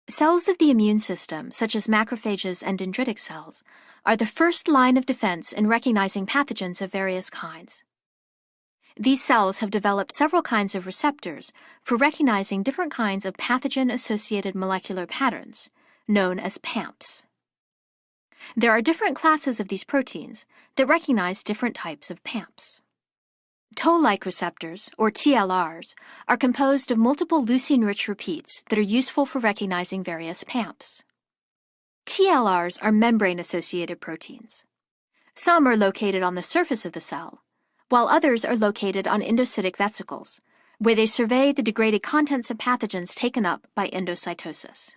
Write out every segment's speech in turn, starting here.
Cells of the immune system, such as macrophages and dendritic cells, are the first line of defense in recognizing pathogens of various kinds. These cells have developed several kinds of receptors for recognizing different kinds of pathogen-associated molecular patterns, known as PAMPs. There are different classes of these proteins that recognize different types of PAMPs. Toll-like receptors, or TLRs, are composed of multiple leucine-rich repeats that are useful for recognizing various PAMPs. TLRs are membrane-associated proteins. Some are located on the surface of the cell, while others are located on endocytic vesicles, where they survey the degraded contents of pathogens taken up by endocytosis.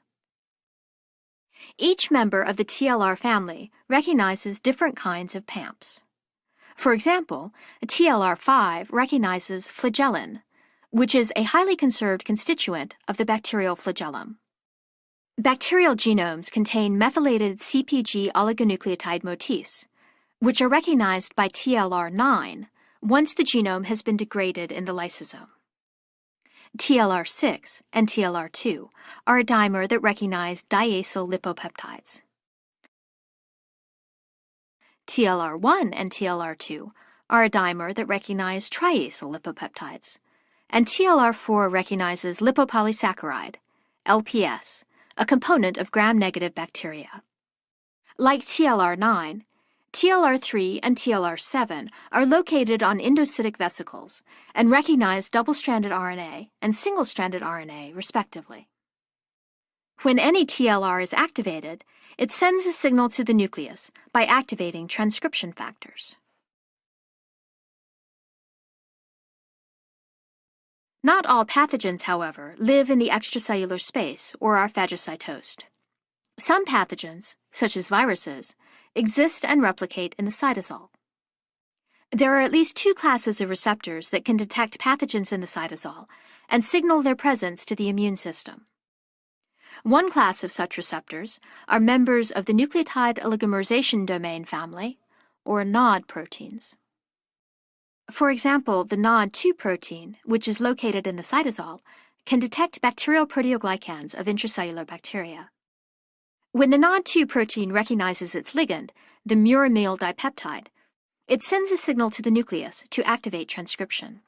Each member of the TLR family recognizes different kinds of PAMPs. For example, a TLR5 recognizes flagellin, which is a highly conserved constituent of the bacterial flagellum. Bacterial genomes contain methylated CpG oligonucleotide motifs, which are recognized by TLR9 once the genome has been degraded in the lysosome. TLR6 and TLR2 are a dimer that recognize diacyl lipopeptides. TLR1 and TLR2 are a dimer that recognize triacyl lipopeptides, and TLR4 recognizes lipopolysaccharide, LPS, a component of gram-negative bacteria. Like TLR9, TLR3 and TLR7 are located on endocytic vesicles and recognize double-stranded RNA and single-stranded RNA, respectively. When any TLR is activated, it sends a signal to the nucleus by activating transcription factors. Not all pathogens, however, live in the extracellular space or are phagocytosed. Some pathogens, such as viruses, exist and replicate in the cytosol. There are at least two classes of receptors that can detect pathogens in the cytosol and signal their presence to the immune system. One class of such receptors are members of the nucleotide oligomerization domain family, or NOD proteins. For example, the NOD2 protein, which is located in the cytosol, can detect bacterial proteoglycans of intracellular bacteria. When the NOD2 protein recognizes its ligand, the muramyl dipeptide, it sends a signal to the nucleus to activate transcription.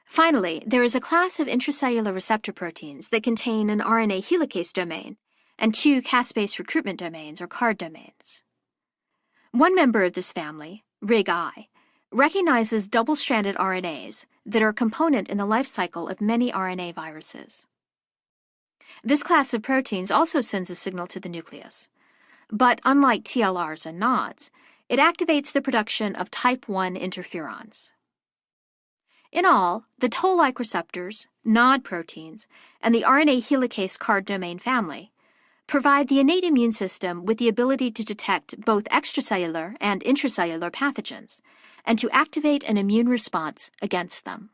Finally, there is a class of intracellular receptor proteins that contain an RNA helicase domain and two caspase recruitment domains, or CARD domains. One member of this family, RIG-I, recognizes double-stranded RNAs that are a component in the life cycle of many RNA viruses. This class of proteins also sends a signal to the nucleus, but unlike TLRs and NODs, it activates the production of type 1 interferons. In all, the toll-like receptors, NOD proteins, and the RNA helicase CARD domain family provide the innate immune system with the ability to detect both extracellular and intracellular pathogens and to activate an immune response against them.